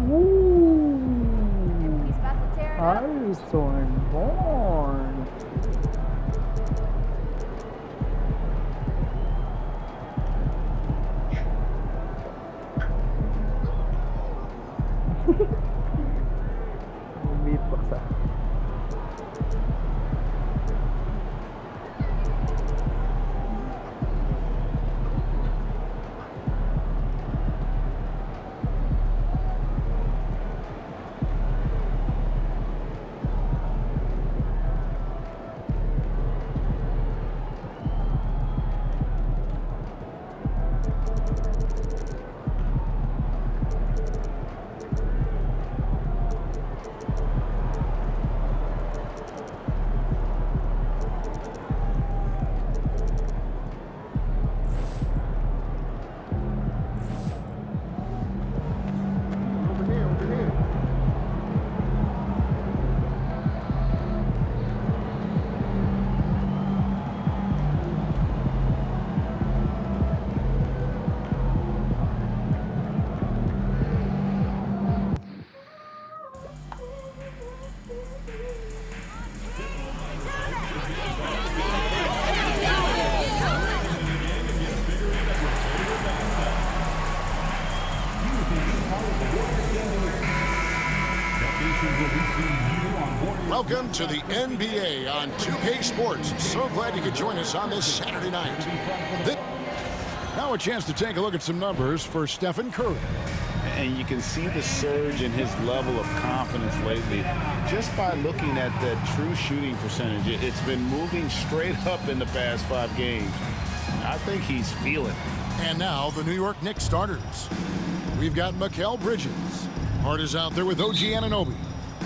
Ooh. He's about to tear it up. Harrison Barnes. Beatbox ah. Welcome to the NBA on 2K Sports. So glad you could join us on this Saturday night. Now a chance to take a look at some numbers for Stephen Curry. And you can see the surge in his level of confidence lately just by looking at that true shooting percentage. It's been moving straight up in the past 5 games. I think he's feeling it. And now the New York Knicks starters. We've got Mikal Bridges. Hart is out there with OG Anunoby.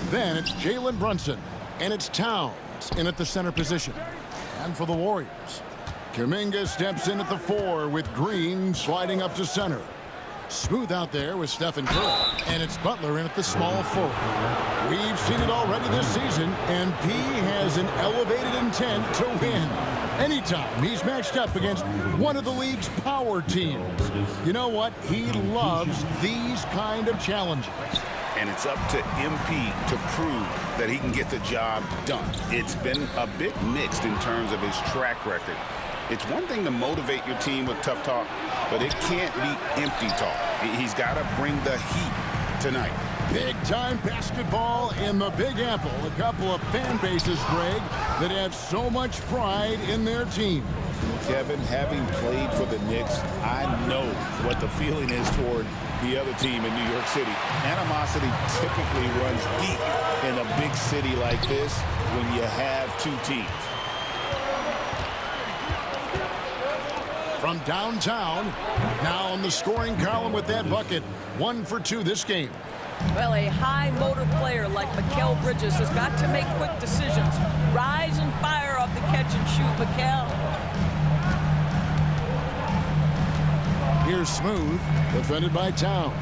Then it's Jalen Brunson, and it's Towns in at the center position. And for the Warriors, Kuminga steps in at the 4 with Green sliding up to center. Smooth out there with Stephen Curry, and it's Butler in at the small 4. We've seen it already this season, and P has an elevated intent to win. Anytime he's matched up against one of the league's power teams. You know what? He loves these kind of challenges. And it's up to MP to prove that he can get the job done. It's been a bit mixed in terms of his track record. It's one thing to motivate your team with tough talk, but it can't be empty talk. He's got to bring the heat tonight. Big-time basketball in the Big Apple. A couple of fan bases, Greg, that have so much pride in their team. Kevin, having played for the Knicks, I know what the feeling is toward the other team in New York City. Animosity typically runs deep in a big city like this when you have 2 teams. From downtown, now on the scoring column with that bucket. 1 for 2 this game. Well, a high motor player like Mikal Bridges has got to make quick decisions. Rise and fire off the catch and shoot, Mikal. Here's Smooth, defended by Towns.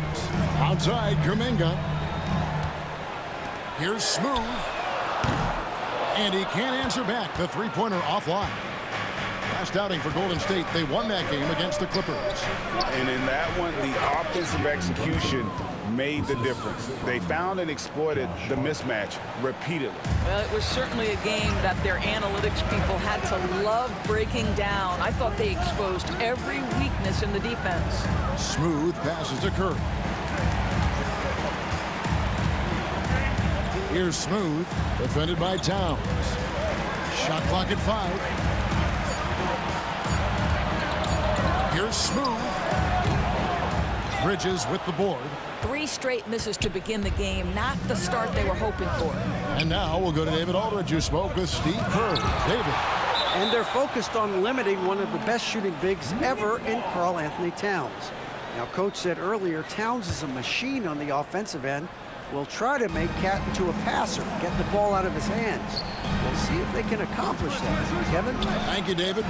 Outside, Kuminga. Here's Smooth. And he can't answer back. The three-pointer offline. Last outing for Golden State, they won that game against the Clippers. And in that one, the offensive execution made the difference. They found and exploited the mismatch repeatedly. Well, it was certainly a game that their analytics people had to love breaking down. I thought they exposed every weakness in the defense. Smooth passes to Curry. Here's Smooth, defended by Towns. Shot clock at 5. Here's Smooth. Bridges with the board. 3 straight misses to begin the game, not the start they were hoping for. And now we'll go to David Aldridge, who spoke with Steve Kerr. David. And they're focused on limiting one of the best shooting bigs ever in Karl-Anthony Towns. Now, Coach said earlier, Towns is a machine on the offensive end. Will try to make Cat into a passer, get the ball out of his hands. We'll see if they can accomplish that. Kevin? Thank you, David.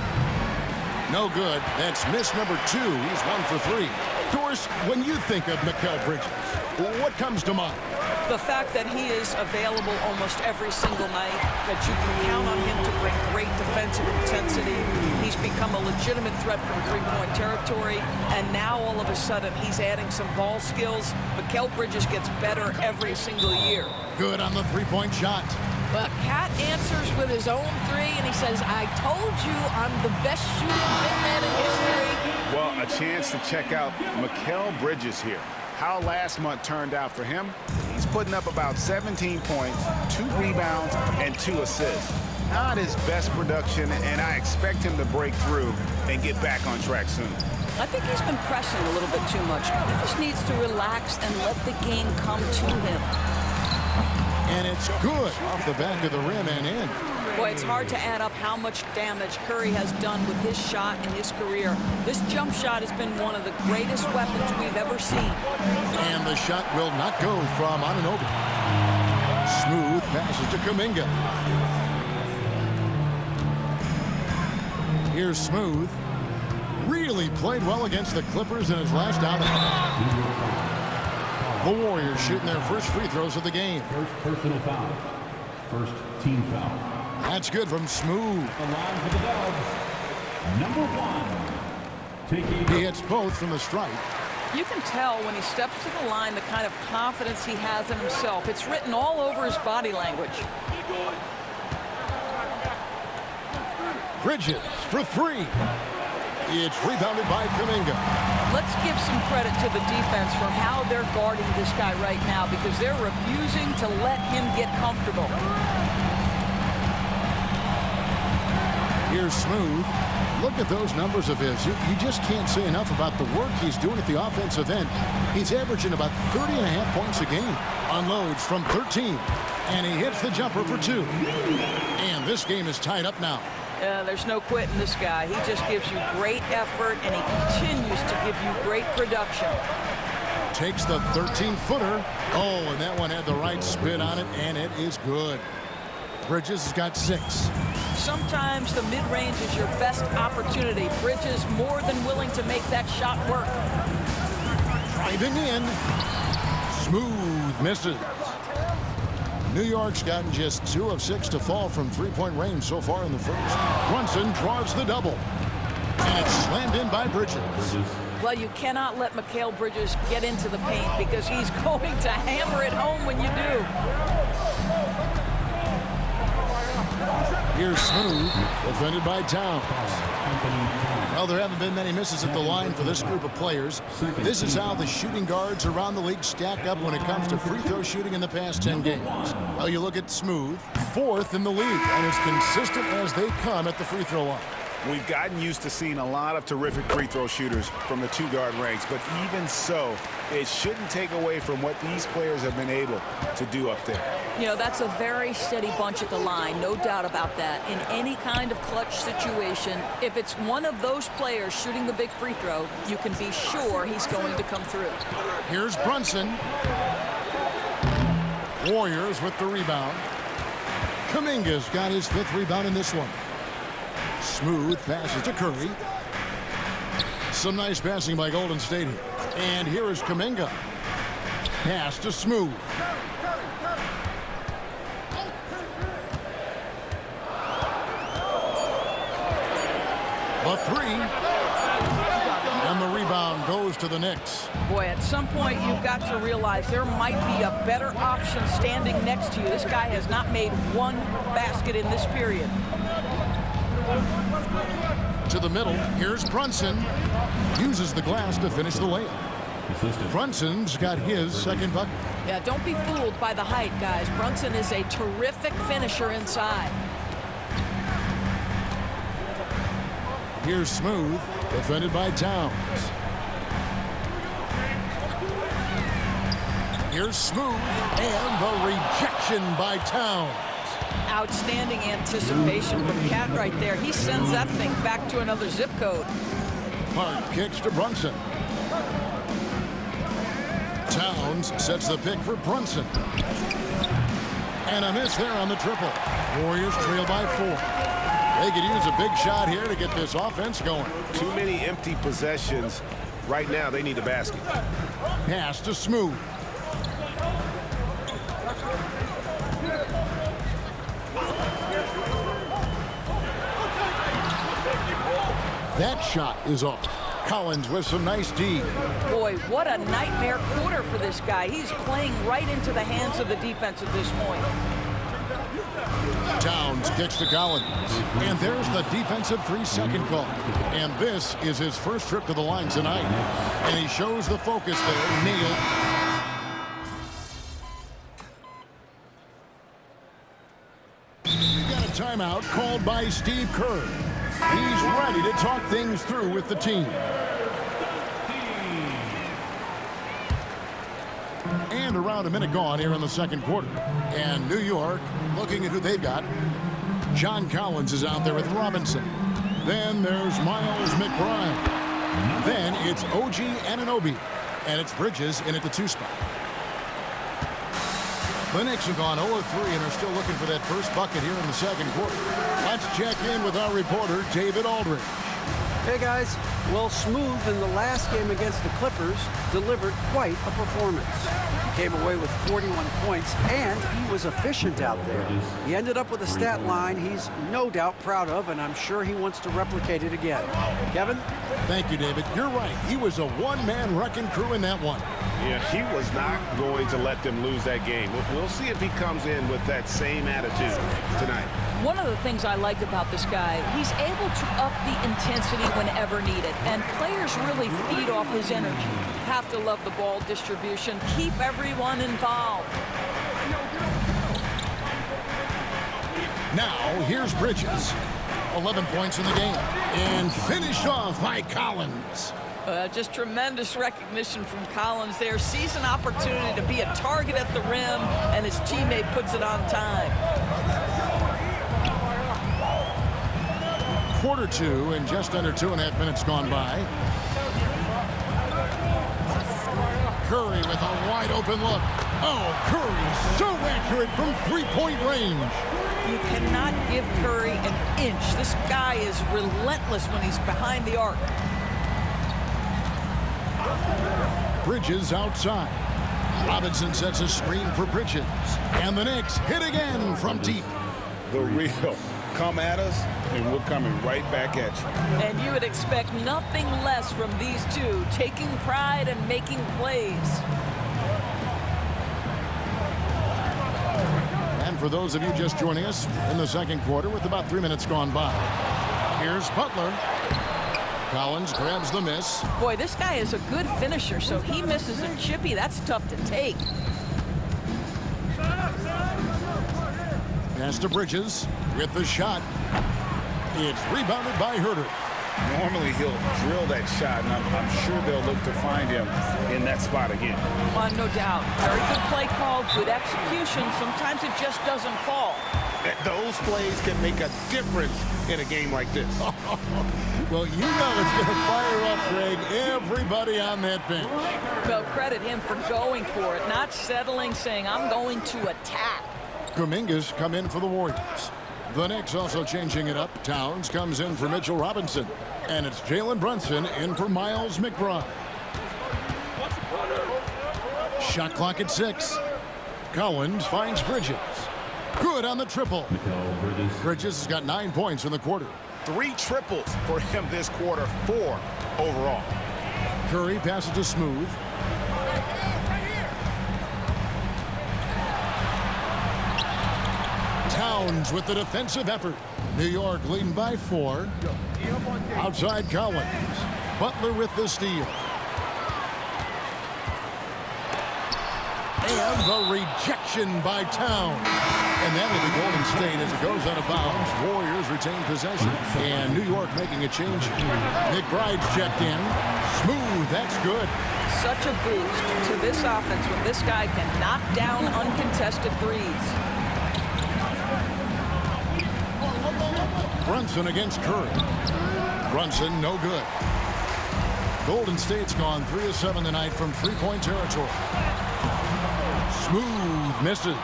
No good. That's miss number 2. He's 1 for 3. Doris, when you think of Mikal Bridges, what comes to mind? The fact that he is available almost every single night, that you can count on him to bring great defensive intensity. He's become a legitimate threat from three-point territory, and now all of a sudden he's adding some ball skills. Mikal Bridges gets better every single year. Good on the three-point shot. But Cat answers with his own 3, and he says, I told you I'm the best shooting big man in history. Well, a chance to check out Mikal Bridges here. How last month turned out for him? He's putting up about 17 points, 2 rebounds, and 2 assists. Not his best production, and I expect him to break through and get back on track soon. I think he's been pressing a little bit too much. He just needs to relax and let the game come to him. And it's good off the back of the rim and in. Boy, it's hard to add up how much damage Curry has done with his shot in his career. This jump shot has been one of the greatest weapons we've ever seen. And the shot will not go from Anunoby. Smooth passes to Kuminga. Here's Smooth. Really played well against the Clippers in his last outing. The Warriors shooting their first free throws of the game. First personal foul. First team foul. That's good from Smooth. The line for the Dubs. Number 1. He hits both from the stripe. You can tell when he steps to the line the kind of confidence he has in himself. It's written all over his body language. Bridges for 3. It's rebounded by Kuminga. Let's give some credit to the defense for how they're guarding this guy right now, because they're refusing to let him get comfortable. Here's Smooth. Look at those numbers of his. You just can't say enough about the work he's doing at the offensive end. He's averaging about 30.5 points a game. Unloads from 13. And he hits the jumper for 2. And this game is tied up now. There's no quitting this guy. He just gives you great effort, and he continues to give you great production. Takes the 13-footer. Oh, and that one had the right spin on it, and it is good. Bridges has got 6. Sometimes the mid-range is your best opportunity. Bridges more than willing to make that shot work. Driving in. Smooth misses. New York's gotten just 2 of 6 to fall from three-point range so far in the first. Brunson draws the double. And it's slammed in by Bridges. Well, you cannot let Mikal Bridges get into the paint, because he's going to hammer it home when you do. Here's Smooth, defended by Towns. Well, there haven't been many misses at the line for this group of players. This is how the shooting guards around the league stack up when it comes to free throw shooting in the past 10 games. Well, you look at Smooth, 4th in the league, and as consistent as they come at the free throw line. We've gotten used to seeing a lot of terrific free throw shooters from the 2-guard ranks, but even so, it shouldn't take away from what these players have been able to do up there. You know, that's a very steady bunch at the line, no doubt about that. In any kind of clutch situation, if it's one of those players shooting the big free throw, you can be sure he's going to come through. Here's Brunson. Warriors with the rebound. Kuminga's got his 5th rebound in this one. Smooth passes to Curry. Some nice passing by Golden State here. And here is Kuminga. Pass to Smooth. The 3. And the rebound goes to the Knicks. Boy, at some point you've got to realize there might be a better option standing next to you. This guy has not made one basket in this period. To the middle, here's Brunson. Uses the glass to finish the layup. Brunson's got his 2nd bucket. Yeah, don't be fooled by the height, guys. Brunson is a terrific finisher inside. Here's Smooth, defended by Towns. Here's Smooth, and the rejection by Towns. Outstanding anticipation from Cat right there. He sends that thing back to another zip code. Hard kicks to Brunson. Towns sets the pick for Brunson. And a miss there on the triple. Warriors trail by 4. They could use a big shot here to get this offense going. Too many empty possessions. Right now, they need a basket. Pass to Smooth. That shot is off. Collins with some nice D. Boy, what a nightmare quarter for this guy. He's playing right into the hands of the defense at this point. Towns kicks to Collins. And there's the defensive 3-second call. And this is his first trip to the line tonight. And he shows the focus there. Neal. We've got a timeout called by Steve Kerr. He's ready to talk things through with the team. And around a minute gone here in the second quarter. And New York, looking at who they've got. John Collins is out there with Robinson. Then there's Miles McBride. Then it's OG Anunoby. And it's Bridges in at the 2 spot. The Knicks have gone 0-3 and are still looking for that first bucket here in the second quarter. Let's check in with our reporter, David Aldridge. Hey guys, well, Smooth in the last game against the Clippers delivered quite a performance. He came away with 41 points and he was efficient out there. He ended up with a stat line he's no doubt proud of, and I'm sure he wants to replicate it again. Kevin? Thank you, David. You're right. He was a one-man wrecking crew in that one. Yeah, he was not going to let them lose that game. We'll see if he comes in with that same attitude tonight. One of the things I like about this guy, he's able to up the intensity whenever needed, and players really feed off his energy. Have to love the ball distribution. Keep everyone involved. Now, here's Bridges. 11 points in the game. And finished off by Collins. Just tremendous recognition from Collins there. Sees an opportunity to be a target at the rim, and his teammate puts it on time. Quarter 2 and just under 2.5 minutes gone by. Curry with a wide open look. Oh, Curry so accurate from three-point range. You cannot give Curry an inch. This guy is relentless when he's behind the arc. Bridges outside. Robinson sets a screen for Bridges. And the Knicks hit again from deep. The real come at us, and we're coming right back at you. And you would expect nothing less from these two, taking pride and making plays. And for those of you just joining us in the second quarter with about 3 minutes gone by, here's Butler. Collins grabs the miss. Boy, this guy is a good finisher, so he misses a chippy. That's tough to take. Pass to Bridges with the shot. It's rebounded by Herter. Normally he'll drill that shot, and I'm sure they'll look to find him in that spot again. No doubt. Very good play call, good execution. Sometimes it just doesn't fall. Those plays can make a difference in a game like this. Well, you know it's going to fire up, Greg, everybody on that bench. Well, credit him for going for it, not settling, saying, I'm going to attack. Kuminga's come in for the Warriors. The Knicks also changing it up. Towns comes in for Mitchell Robinson. And it's Jalen Brunson in for Miles McBride. Shot clock at 6. Collins finds Bridges. Good on the triple. Bridges has got 9 points in the quarter. 3 triples for him this quarter, 4 overall. Curry passes to Smooth. Towns with the defensive effort. New York leading by 4. Outside Collins. Butler with the steal. And the rejection by Towns. And that will be Golden State as it goes out of bounds. Warriors retain possession. And New York making a change. McBride's checked in. Smooth, that's good. Such a boost to this offense when this guy can knock down uncontested threes. Brunson against Curry. Brunson, no good. Golden State's gone 3 of 7 tonight from three-point territory. Smooth misses.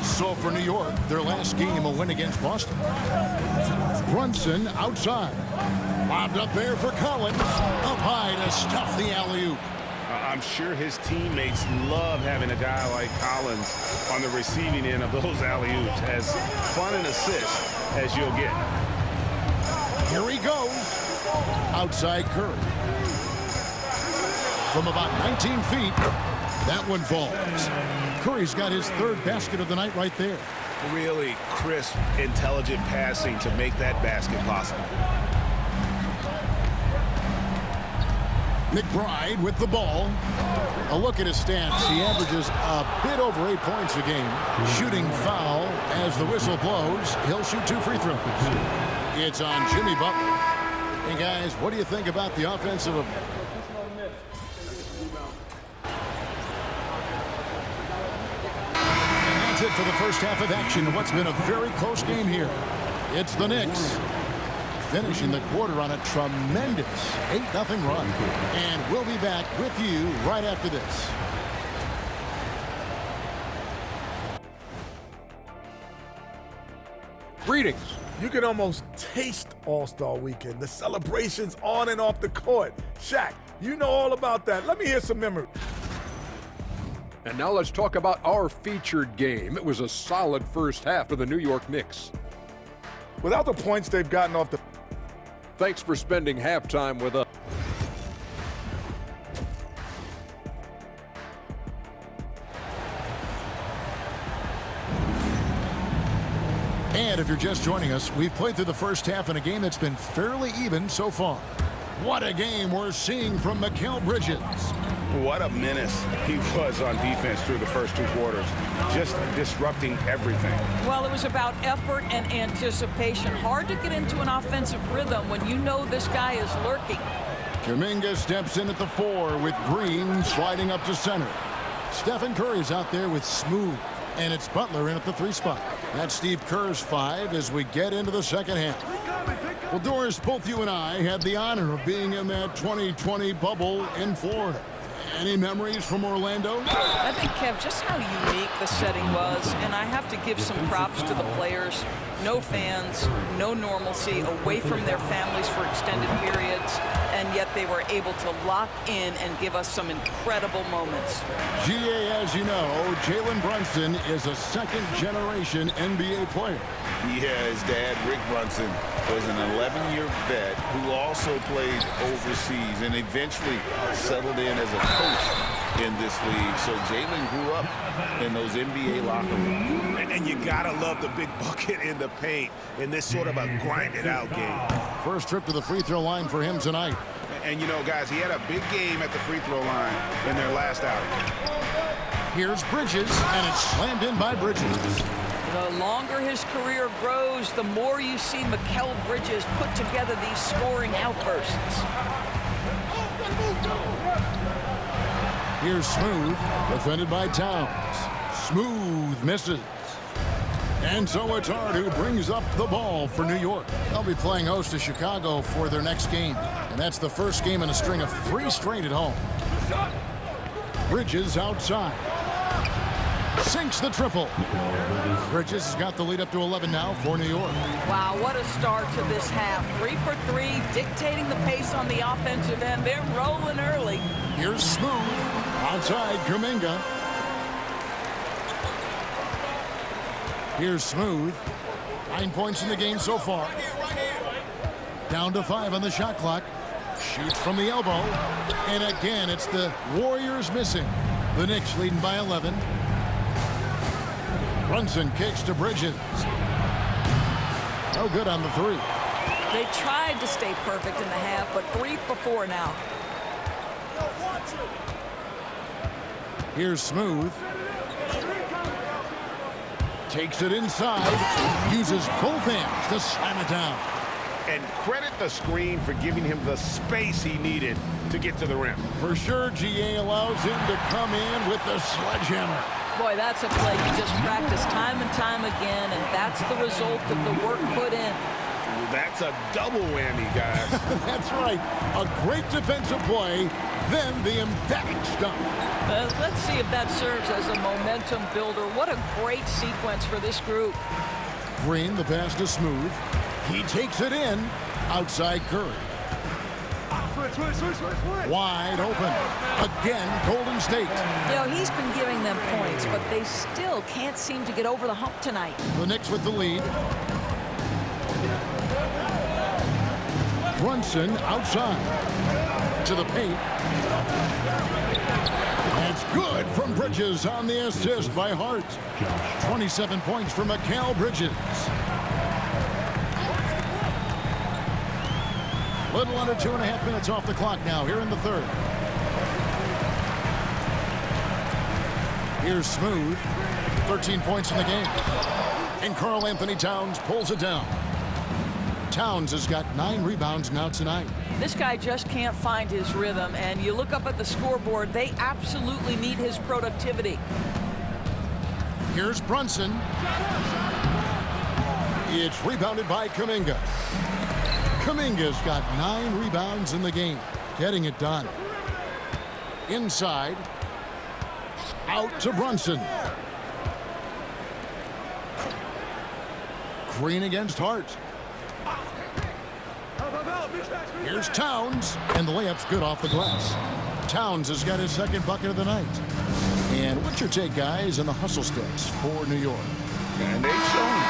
So for New York, their last game, a win against Boston. Brunson outside. Lobbed up there for Collins. Up high to stuff the alley-oop. I'm sure his teammates love having a guy like Collins on the receiving end of those alley-oops. As fun an assist as you'll get. Here he goes. Outside Curry. From about 19 feet, that one falls. Curry's got his third basket of the night right there. Really crisp, intelligent passing to make that basket possible. McBride with the ball. A look at his stats. He averages a bit over 8 points a game. Shooting foul as the whistle blows. He'll shoot 2 free throws. It's on Jimmy Butler. Hey, guys, what do you think about the offensive? And that's it for the first half of action. What's been a very close game here. It's the Knicks finishing the quarter on a tremendous 8-0 run. And we'll be back with you right after this. Greetings. You can almost taste All-Star Weekend. The celebrations on and off the court. Shaq, you know all about that. Let me hear some memories. And now let's talk about our featured game. It was a solid first half for the New York Knicks. Without the points they've gotten off the... Thanks for spending halftime with us. And if you're just joining us, we've played through the first half in a game that's been fairly even so far. What a game we're seeing from Mikal Bridges. What a menace he was on defense through the first 2 quarters. Just disrupting everything. Well, it was about effort and anticipation. Hard to get into an offensive rhythm when you know this guy is lurking. Kuminga steps in at the 4 with Green sliding up to center. Stephen Curry's out there with Smooth. And it's Butler in at the 3 spot. That's Steve Kerr's 5 as we get into the second half. Well, Doris, both you and I had the honor of being in that 2020 bubble in Florida. Any memories from Orlando? I think, Kev, just how unique the setting was, and I have to give some props to the players. No fans, no normalcy, away from their families for extended periods, and yet they were able to lock in and give us some incredible moments. GA, as you know, Jalen Brunson is a second-generation NBA player. Yeah, his dad, Rick Brunson, was an 11-year vet who also played overseas and eventually settled in as a coach in this league. So Jalen grew up in those NBA locker rooms. And you gotta love the big bucket in the paint in this sort of a grinded-out game. First trip to the free throw line for him tonight. And you know, guys, he had a big game at the free throw line in their last outing. Here's Bridges, and it's slammed in by Bridges. The longer his career grows, the more you see Mikal Bridges put together these scoring outbursts. Here's Smooth, defended by Towns. Smooth misses. And so it's Hart who brings up the ball for New York. They'll be playing host to Chicago for their next game. And that's the first game in a string of 3 straight at home. Bridges outside. Sinks the triple. Bridges has got the lead up to 11 now for New York. Wow, what a start to this half. 3 for 3, dictating the pace on the offensive end. They're rolling early. Here's Smooth. Outside Kuminga. Here's Smooth. 9 points in the game so far. Down to 5 on the shot clock. Shoots from the elbow. And again, it's the Warriors missing. The Knicks leading by 11. Brunson kicks to Bridges. No good on the 3. They tried to stay perfect in the half, but 3 for 4 now. Here's Smooth. Takes it inside. Uses both hands to slam it down. And credit the screen for giving him the space he needed to get to the rim. For sure, GA allows him to come in with the sledgehammer. Boy, that's a play you just practice time and time again, and that's the result of the work put in. That's a double whammy, guys. That's right. A great defensive play, then the emphatic stuff. Let's see if that serves as a momentum builder. What a great sequence for this group. Green, the pass to Smooth. He takes it in. Outside Curry. Wide open. Again, Golden State. You know, he's been giving them points, but they still can't seem to get over the hump tonight. The Knicks with the lead. Brunson outside. To the paint. That's good from Bridges on the assist by Hart. 27 points for Mikal Bridges. Little under 2.5 minutes off the clock now here in the third. Here's Smooth. 13 points in the game. And Karl-Anthony Towns pulls it down. Towns has got 9 rebounds now tonight. This guy just can't find his rhythm, and you look up at the scoreboard, they absolutely need his productivity. Here's Brunson. It's rebounded by Kuminga. Kuminga's got 9 rebounds in the game, getting it done. Inside, out to Brunson. Green against Hart. Here's Towns, and the layup's good off the glass. Towns has got his second bucket of the night. And what's your take, guys, on the hustle stats for New York? And they've shown.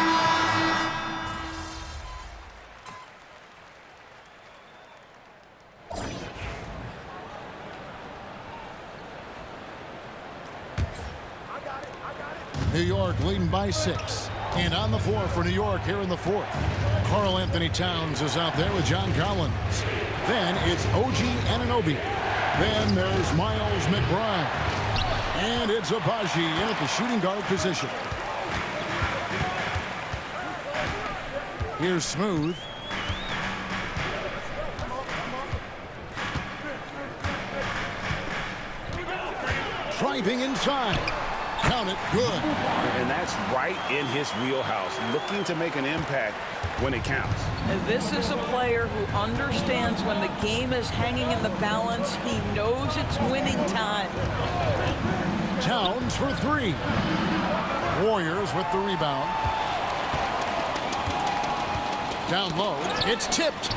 New York leading by 6. And on the floor for New York here in the fourth. Karl-Anthony Towns is out there with John Collins. Then it's OG Anunoby. Then there's Miles McBride. And it's Agbaji in at the shooting guard position. Here's Smooth. Driving inside. Count it, good. And that's right in his wheelhouse, looking to make an impact when it counts. And this is a player who understands when the game is hanging in the balance. He knows it's winning time. Towns for 3. Warriors with the rebound. Down low, it's tipped.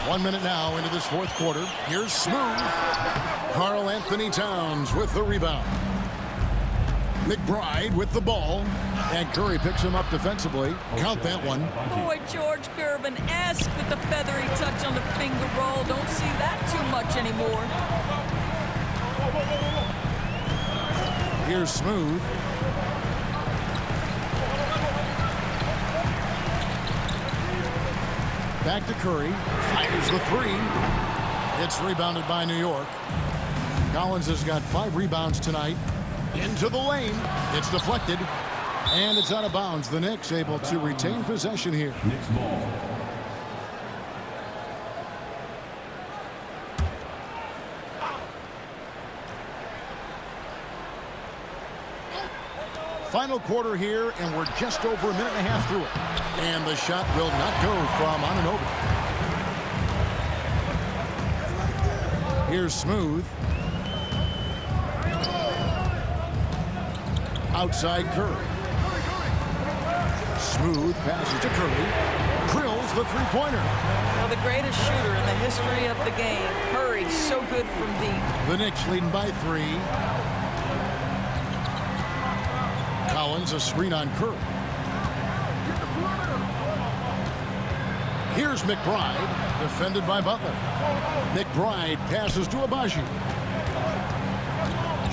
1 minute now into this fourth quarter. Here's Smooth. Karl-Anthony Towns with the rebound. McBride with the ball. And Curry picks him up defensively. Count that one. Boy, George Gervin-esque with the feathery touch on the finger roll. Don't see that too much anymore. Here's Smooth. Back to Curry. Fires the 3. It's rebounded by New York. Collins has got 5 rebounds tonight. Into the lane. It's deflected. And it's out of bounds. The Knicks able to retain possession here. Knicks ball. Final quarter here, and we're just over a minute and a half through it. And the shot will not go from Anunoby. Here's Smooth. Outside Curry. Smooth passes to Curry. Drills the three-pointer. Well, the greatest shooter in the history of the game. Curry, so good from deep. The Knicks leading by 3. Collins a screen on Curry. Here's McBride, defended by Butler. McBride passes to Agbaji.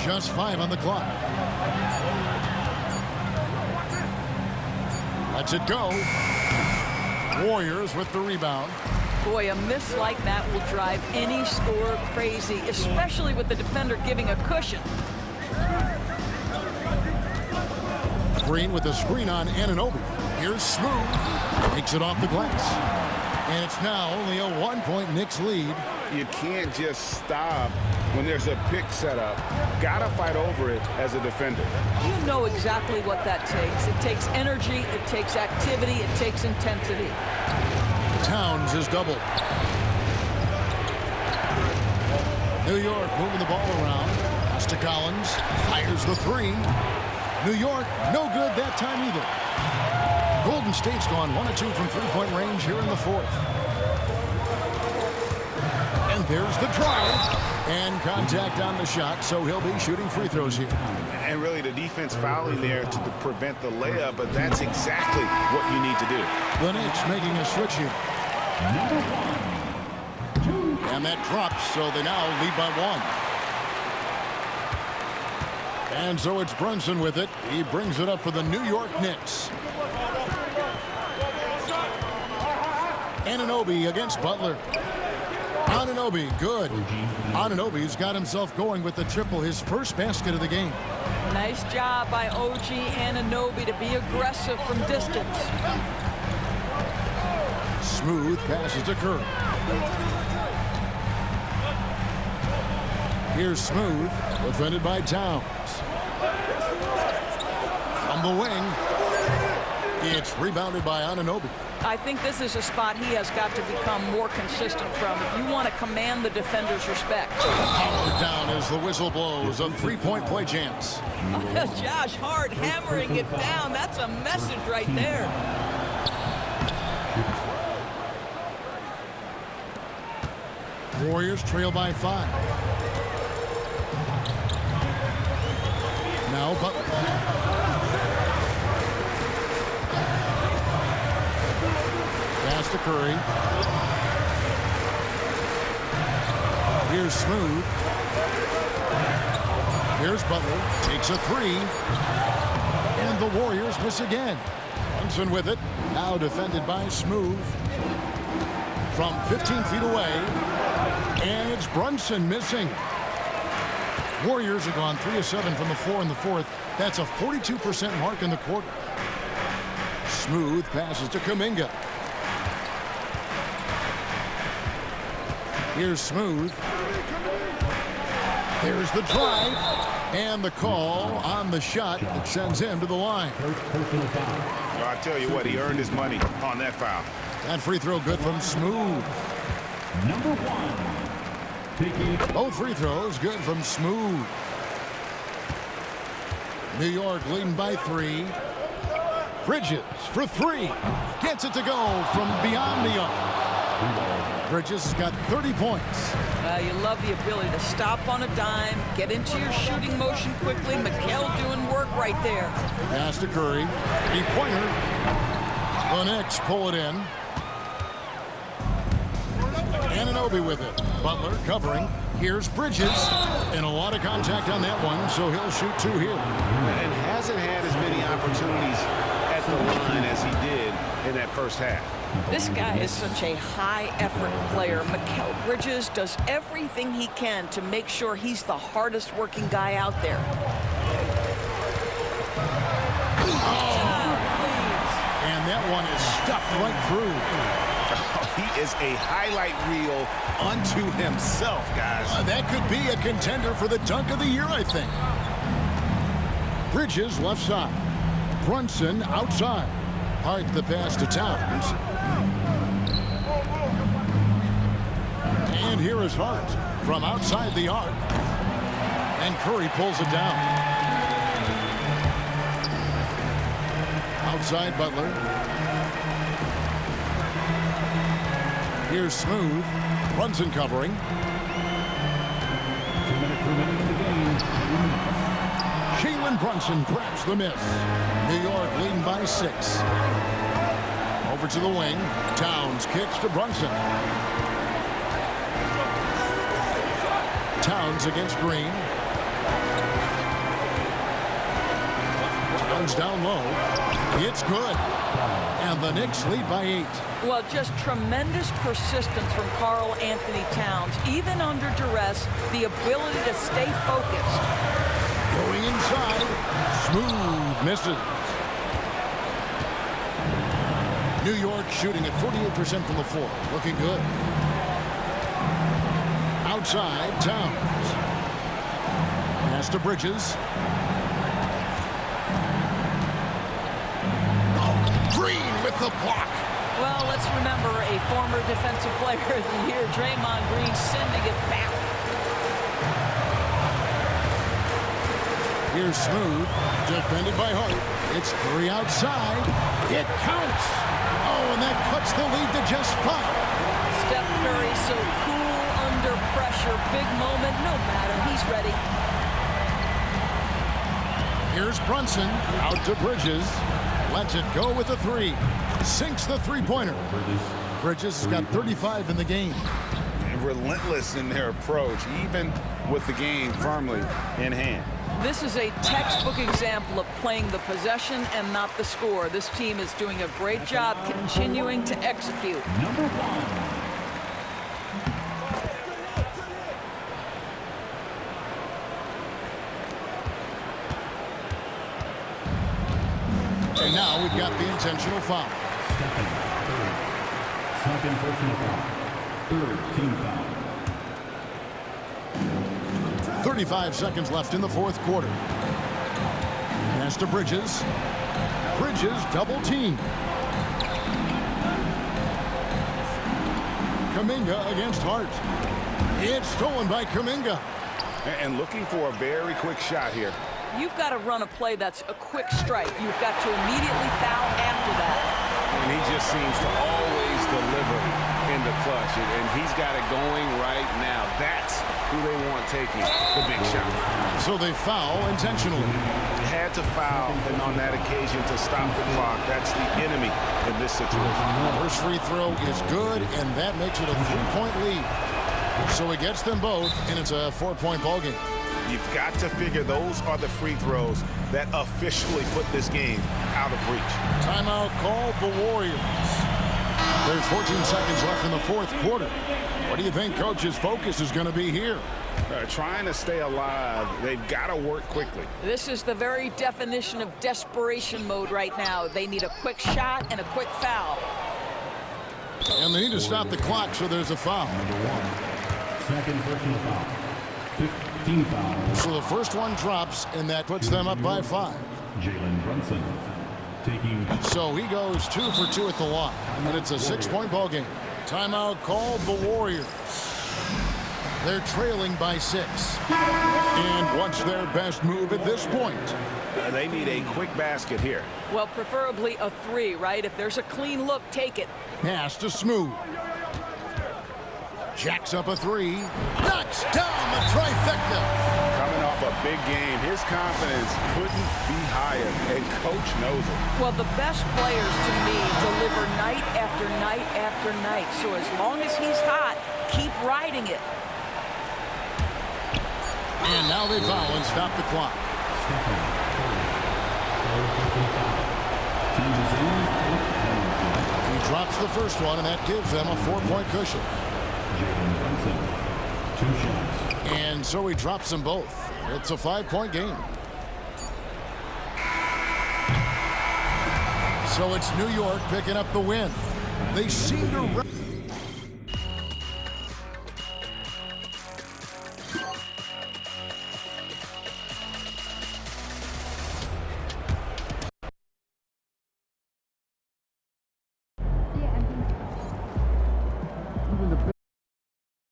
Just 5 on the clock. Lets it go. Warriors with the rebound. Boy, a miss like that will drive any scorer crazy, especially with the defender giving a cushion. Green with the screen on Anunoby. Here's Smooth. Takes it off the glass. And it's now only a 1-point Knicks lead. You can't just stop when there's a pick set up. Gotta fight over it as a defender. You know exactly what that takes. It takes energy, it takes activity, it takes intensity. Towns is doubled. New York moving the ball around. Pass to Collins. Fires the three. New York, no good that time either. Golden State's gone 1 of 2 from three-point range here in the fourth. And there's the drive. And contact on the shot, so he'll be shooting free throws here. And really the defense fouling there to prevent the layup, but that's exactly what you need to do. The Knicks making a switch here. And that drops, so they now lead by 1. And so it's Brunson with it. He brings it up for the New York Knicks. Anunoby against Butler. Anunoby, good. Anunoby's got himself going with the triple, his first basket of the game. Nice job by OG Anunoby to be aggressive from distance. Smooth passes to Curry. Here's Smooth, defended by Towns. From the wing, it's rebounded by Anunoby. I think this is a spot he has got to become more consistent from if you want to command the defender's respect. Powered down as the whistle blows, a three-point play chance. Josh Hart hammering it down. That's a message right there. Warriors trail by 5. Now Butler. Pass to Curry. Here's Smooth. Here's Butler. Takes a three. And the Warriors miss again. Brunson with it. Now defended by Smooth. From 15 feet away. And it's Brunson missing. Warriors have gone 3 of 7 from the floor in the fourth. That's a 42% mark in the quarter. Smooth passes to Kuminga. Here's Smooth. There's the drive. And the call on the shot that sends him to the line. Well, I tell you what, he earned his money on that foul. That free throw good from Smooth. Number 1. Both free throws good from Smooth. New York leading by 3. Bridges for 3. Gets it to go from beyond the arc. Bridges has got 30 points. You love the ability to stop on a dime, get into your shooting motion quickly. Mikal doing work right there. Pass to Curry. Three-pointer. The Knicks pull it in. Anunoby with it. Butler covering. Here's Bridges. And a lot of contact on that one, so he'll shoot 2 here. And hasn't had as many opportunities at the line as he did in that first half. This guy is such a high-effort player. Mikal Bridges does everything he can to make sure he's the hardest-working guy out there. And that one is stuffed right through. He is a highlight reel unto himself, guys. That could be a contender for the dunk of the year, I think. Bridges left side. Brunson outside. Hart the pass to Towns. And here is Hart from outside the arc. And Curry pulls it down. Outside Butler. Here's Smooth. Brunson covering. 2 minutes remaining in the game. Jalen Brunson grabs the miss. New York leading by 6. Over to the wing. Towns kicks to Brunson. Towns against Green. Towns down low. It's good. And the Knicks lead by 8. Well, just tremendous persistence from Karl Anthony Towns. Even under duress, the ability to stay focused. Going inside. Smooth misses. New York shooting at 48% from the floor. Looking good. Outside, Towns. Pass to Bridges. Green with the block. Well, let's remember a former defensive player of the year, Draymond Green, sending it back. Here's Smooth, defended by Hart. It's 3 outside. It counts. Oh, and that cuts the lead to just 5. Steph Curry so cool under pressure. Big moment, no matter. He's ready. Here's Brunson, out to Bridges. Lets it go with a 3. Sinks the three-pointer. Bridges has got 35 in the game. And relentless in their approach, even with the game firmly in hand. This is a textbook example of playing the possession and not the score. This team is doing a great job continuing to execute. Number 1. And now we've got the intentional foul. Second personal foul. Third team foul. 35 seconds left in the fourth quarter. Pass to Bridges. Bridges double team. Kuminga against Hart. It's stolen by Kuminga. And looking for a very quick shot here. You've got to run a play that's a quick strike. You've got to immediately foul after that. And he just seems to always deliver in the clutch. And he's got it going right now. That's who they want taking the big shot. So they foul intentionally. Had to foul, and on that occasion to stop the clock. That's the enemy in this situation. First free throw is good, and that makes it a 3-point lead. So he gets them both, and it's a 4-point ballgame. You've got to figure those are the free throws that officially put this game out of reach. Timeout called the Warriors. There's 14 seconds left in the fourth quarter. What do you think Coach's focus is going to be here? Trying to stay alive. They've got to work quickly. This is the very definition of desperation mode right now. They need a quick shot and a quick foul. And they need to stop the clock, so there's a foul. Number 1. Second personal foul. 15 fouls. So the first one drops, and that puts them up by 5. Jalen Brunson taking. So he goes 2 for 2 at the line, and it's a 6-point ball game. Timeout called the Warriors. They're trailing by 6. And what's their best move at this point? They need a quick basket here. Well, preferably a 3, right? If there's a clean look, take it. Pass to Smooth. Jacks up a 3. Knocks down the trifecta. Coming off a big game, his confidence couldn't be higher, and Coach knows it. Well, the best players, to me, deliver night after night after night. So as long as he's hot, keep riding it. And now they foul and stop the clock. He drops the first one, and that gives them a 4-point cushion. Jalen Brunson, 2 shots. And so he drops them both. It's a 5-point game. So it's New York picking up the win. They seem to...